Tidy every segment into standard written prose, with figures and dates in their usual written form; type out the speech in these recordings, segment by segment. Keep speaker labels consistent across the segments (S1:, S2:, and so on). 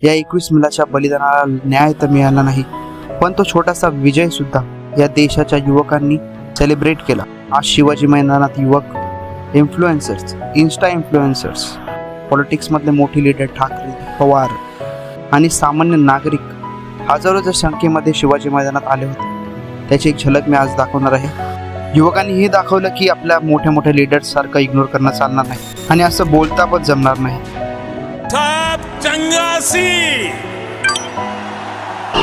S1: या 21 मुलाच्या बलिदानाला न्याय तर मिळाला नाही, पण तो छोटासा विजय सुद्धा या देशाच्या युवकांनी सेलिब्रेट केला. आज शिवाजी मैदानात युवक, इन्फ्लुएन्सर्स, इन्स्टा इन्फ्लुएन्सर्स, पॉलिटिक्समधले मोठे लीडर ठाकरे, पवार आणि सामान्य नागरिक हजारोच्या संख्येमध्ये शिवाजी मैदानात आले होते. त्याची एक झलक मी आज दाखवणार आहे. युवकांनी हे दाखवलं की आपल्या मोठ्या मोठ्या लीडर्स सारखं इग्नोर करणं चालणार नाही आणि असं बोलता पण जमणार नाही.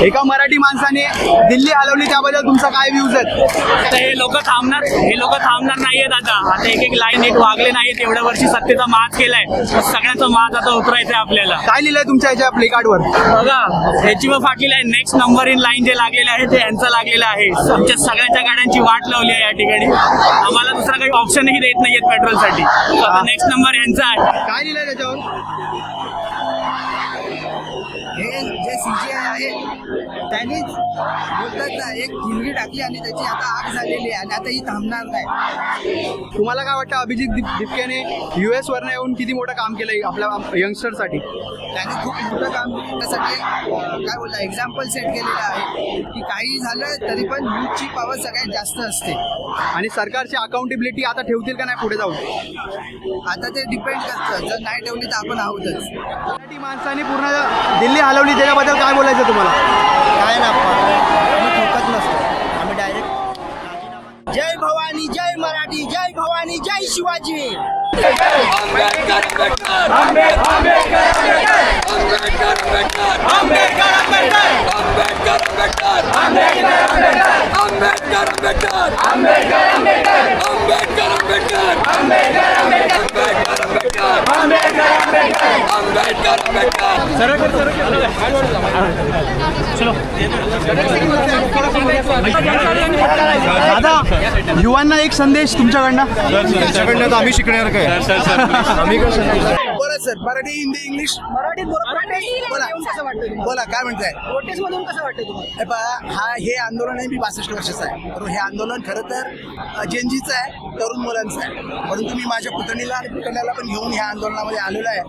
S2: एका मराठी माणसाने दिल्ली हलवली, त्याबद्दल तुमचा काय व्ह्यूज आहेत?
S3: आता हे लोक थांबणार नाहीयेत. आता एक एक लाईन नीट वागले नाहीत. एवढ्या वर्षी सत्तेचा माज केलाय, सगळ्याचा माज आता उतरायचा आहे आपल्याला.
S2: काय लिहिलंय तुमच्या याच्या प्ले कार्डवर?
S3: बघा, ह्याची व फाटलेली आहे. नेक्स्ट नंबर इन लाईन जे लागलेले आहे ते यांचं लागलेलं आहे. आमच्या सगळ्यांच्या गाड्यांची वाट लावली आहे या ठिकाणी. आम्हाला दुसरा काही ऑप्शनही देत नाहीयेत पेट्रोलसाठी. आता नेक्स्ट नंबर यांचा आहे.
S2: काय लिहिलंय त्याच्यावर?
S4: हे जे सीजीआय आहे त्यांनीच बोलतात ना, एक ठिणगी टाकली आणि त्याची आता आग झालेली आहे आणि आता ही थांबणार नाही.
S2: तुम्हाला काय वाटतं, अभिजित दिपकेने US वरनं येऊन किती मोठं काम केलंय आपल्या यंगस्टरसाठी?
S4: त्यांनी खूप मोठं काम करण्यासाठी काय बोलता एक्झाम्पल सेट केलेलं आहे की काही झालं तरी पण यूथची पॉवर सगळ्यात जास्त असते.
S2: आणि सरकारची अकाउंटेबिलिटी आता ठेवतील का नाही पुढे जाऊन?
S4: आता ते डिपेंड करतं, जर नाही ठेवली तर आपण आहोतच.
S2: मराठी माणसाने पूर्ण दिल्ली हलवली, त्याच्याबद्दल काय बोलायचं तुम्हाला?
S4: काय ना आम्ही ठोकत नसतो, आम्ही डायरेक्ट जय भवानी, जय मराठी, जय भवानी, जय शिवाजी.
S2: दादा, युवांना एक संदेश तुमच्याकडनं.
S5: आम्ही शिकणार काय? आम्ही कसं
S4: बोला सर, मराठी, हिंदी, इंग्लिश.
S6: मराठीत
S4: बोला.
S6: कसं वाटतं?
S4: बोला, काय म्हणताय?
S6: प्रोटेस्ट मधून कसं वाटतं तुम्हाला?
S4: हे पहा, हे आंदोलन आहे, मी 62 वर्षाचा आहे, तर हे आंदोलन खरं तर जेनजीचं आहे, तरुण मुलांचं आहे. परंतु मी माझ्या पुतणीला आणि पुतण्याला पण घेऊन ह्या आंदोलनामध्ये आलेलो आहे.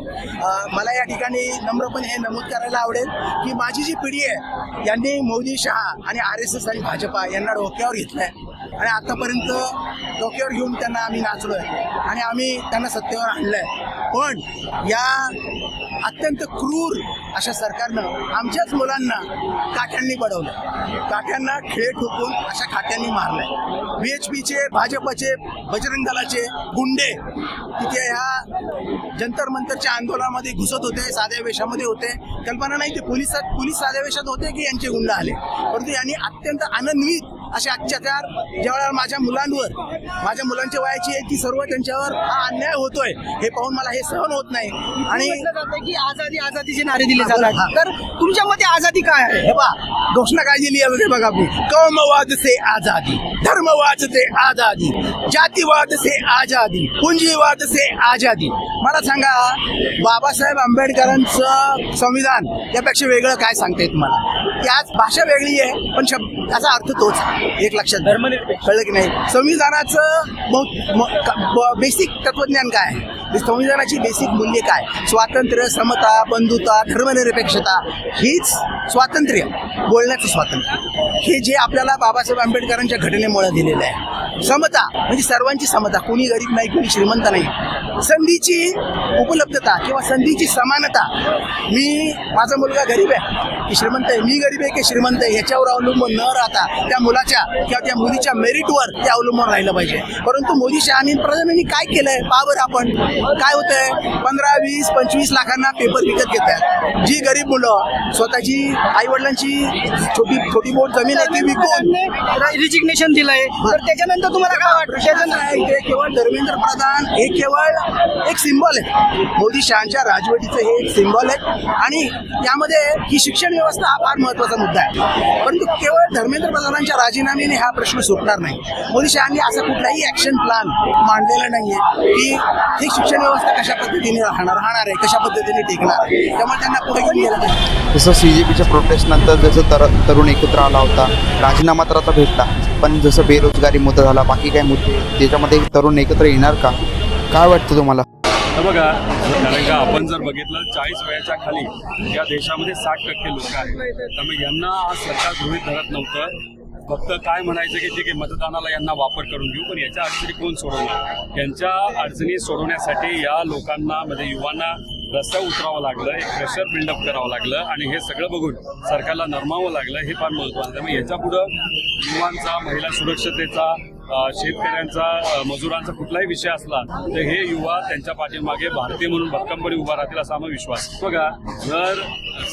S4: मला या ठिकाणी नम्रपणे हे नमूद करायला आवडेल की माझी जी पिढी आहे यांनी मोदी, शहा आणि RSS आणि भाजपा यांना डोक्यावर घेतलं आहे आणि आतापर्यंत डोक्यावर घेऊन त्यांना आम्ही नाचलो आहे आणि आम्ही त्यांना सत्तेवर आणलं आहे. पण या अत्यंत क्रूर अशा सरकारनं आमच्याच मुलांना काठ्यांनी बडवलं, काठ्यांना खिळे ठोकून अशा खाट्यांनी मारलंय. VHPचे, भाजपचे, बजरंग दलाचे गुंडे तिथे ह्या जंतर मंतरच्या आंदोलनामध्ये घुसत होते, साध्या वेशामध्ये होते. कल्पना नाही ते पोलीस साध्या वेशात होते की यांचे गुंड आले. परंतु यांनी अत्यंत आनंदवीत असे अत्याचार ज्यावेळेला माझ्या मुलांवर, माझ्या मुलांच्या वयाची आहे ती सर्व त्यांच्यावर हा अन्याय होतोय हे पाहून मला हे सहन होत नाही. आणि
S6: म्हटलं जातं की आझादी आझादीचे नारे दिले जातात, तर तुमच्या मते आझादी काय आहे?
S4: हे पहा, घोषणा काय दिली आहे बघा आपली, कौमवाद से आजादी, धर्मवाद से आजादी, जातीवाद से आजादी, पूंजीवाद से आजादी. मला सांगा, बाबासाहेब आंबेडकरांचं संविधान यापेक्षा वेगळं काय सांगता येत मला? त्याच भाषा वेगळी आहे पण त्याचा अर्थ तोच, एक लक्षात कळलं की नाही? संविधानाचं बेसिक तत्वज्ञान काय आहे? संविधानाची बेसिक मूल्य काय? स्वातंत्र्य, समता, बंधुता, धर्मनिरपेक्षता, हीच स्वातंत्र्य, बोलण्याचं स्वातंत्र्य, हे जे आपल्याला बाबासाहेब आंबेडकरांच्या घटनेमुळे दिलेलं आहे. समता म्हणजे सर्वांची समता, कोणी गरीब नाही, कोणी श्रीमंत नाही. संधीची उपलब्धता किंवा संधीची समानता. माझा मुलगा गरीब आहे की श्रीमंत आहे, मी गरीब आहे की श्रीमंत आहे याच्यावर अवलंबून न राहता त्या मुलाच्या किंवा त्या मुलीच्या मेरिटवर ते अवलंबून राहिलं पाहिजे. परंतु मोदी, शहा आणि प्रधानांनी काय केलंय पावर आपण काय होतंय, 15, 20, 25 लाखांना पेपर विकत घेत आहेत. जी गरीब मुलं स्वतःची आईवडिलांची छोटी मोठ जमीन आहे ती विकून
S6: रिजिग्नेशन दिलंय, तर त्याच्यानंतर तुम्हाला काय वाटतं?
S4: त्याच्यानंतर हे केवळ धर्मेंद्र प्रधान हे केवळ एक सिम्बॉल आहे. मोदी, शहांच्या राजवटीचं हे एक सिम्बॉल आहे आणि यामध्ये ही शिक्षण व्यवस्था हा फार महत्वाचा मुद्दा आहे. परंतु केवळ धर्मेंद्र प्रधानांच्या राजीनाम्याने हा प्रश्न सुटणार नाही. मोदी, शहांनी असा कुठलाही ऍक्शन प्लॅन मांडलेला नाहीये की ही शिक्षण व्यवस्था कशा पद्धतीने राहणार आहे, कशा पद्धतीने टिकणार आहे. त्यामुळे त्यांना पुढे घेऊन गेलं पाहिजे.
S1: जसं CJPच्या प्रोटेस्ट नंतर जसं तरुण एकत्र आला होता, राजीनामा तर आता भेटला, पण जसं बेरोजगारी मुद्दा झाला, बाकी काही मुद्दे, त्याच्यामध्ये तरुण एकत्र येणार का? काय वाटतं तुम्हाला?
S5: तर बघा, कारण का आपण जर बघितलं 40 वयाच्या खाली या देशामध्ये 60% लोक आहेत. त्यामुळे यांना आज सरकार गृहीत धरत नव्हतं. फक्त काय म्हणायचं की ठीक आहे, मतदानाला यांना वापर करून घेऊ, पण याच्या अडचणी कोण सोडवणार? यांच्या अडचणी सोडवण्यासाठी या लोकांना म्हणजे युवांना रस्त्यावर उतरावं लागलं, एक प्रेशर बिल्डअप करावं लागलं आणि हे सगळं बघून सरकारला नरमावं लागलं. हे फार महत्त्वाचं. त्यामुळे याच्या पुढं युवांचा, महिला सुरक्षतेचा, शेतकऱ्यांचा, मजुरांचा कुठलाही विषय असला तर हे युवा त्यांच्या पाठीमागे भारतीय म्हणून भक्कमपणे उभा राहतील असा आम्हाला विश्वास. बघा, जर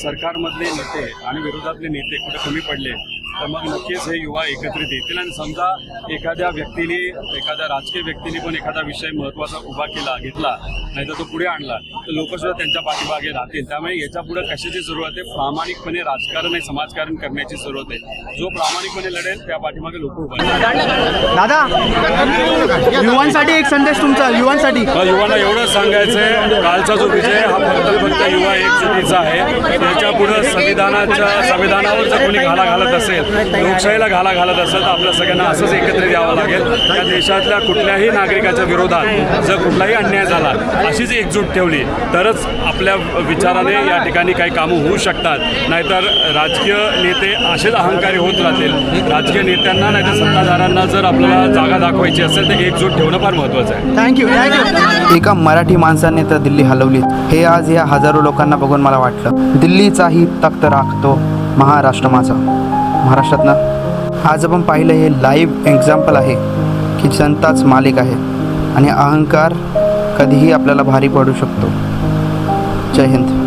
S5: सरकारमधले नेते आणि विरोधातले नेते कुठे कमी पडले तर मग नक्कीच हे युवा एकत्रित येतील आणि समजा एखाद्या व्यक्तीने, एखाद्या राजकीय व्यक्तीने पण एखादा विषय महत्त्वाचा उभा घेतला नाही तर तो पुढे आणला तर लोकसुद्धा त्यांच्या पाठीमागे राहतील. त्यामुळे याच्या पुढे कशाची सुरुवात आहे? प्रामाणिकपणे राजकारण आणि समाजकारण करण्याची सुरुवात आहे. जो प्रामाणिकपणे लढेल त्या पाठीमागे लोक उभा राहतील.
S2: दादा, युवांसाठी एक संदेश तुमचा, युवांसाठी.
S5: युवांना एवढं सांगायचंय, कालचा जो विजय हा फक्त युवा एकजुटीचा आहे. त्याच्या पुढे संविधानावर जर कोणी घाला घालत असेल, लोकशाहीला घाला घालत असेल तर आपल्या सगळ्यांना असंच एकत्रित यावं लागेल. या देशातल्या कुठल्याही नागरिकाच्या विरोधात जर कुठलाही अन्याय झाला, अशीच एकजूट ठेवली तरच आपल्या विचाराने या ठिकाणी काही कामं होऊ शकतात. नाहीतर राजकीय नेते असेच अहंकारी होत राहतील. राजकीय नेत्यांना नाहीतर सत्ताधाऱ्यांना जर आपल्याला जागा दाखवायची असेल तर एकजूट ठेवणं फार महत्त्वाचं आहे.
S2: थँक्यू.
S1: एका मराठी माणसाने तर दिल्ली हलवली. हे आज या हजारो लोकांना बघून मला वाटलं, दिल्लीचाही तख्त राखतो महाराष्ट्र माझा. महाराष्ट्रातनं आज आपण पाहिलं हे लाईव्ह एक्झाम्पल आहे की जनताच मालिक आहे आणि अहंकार कधीही आपल्याला भारी पडू शकतो. जय हिंद.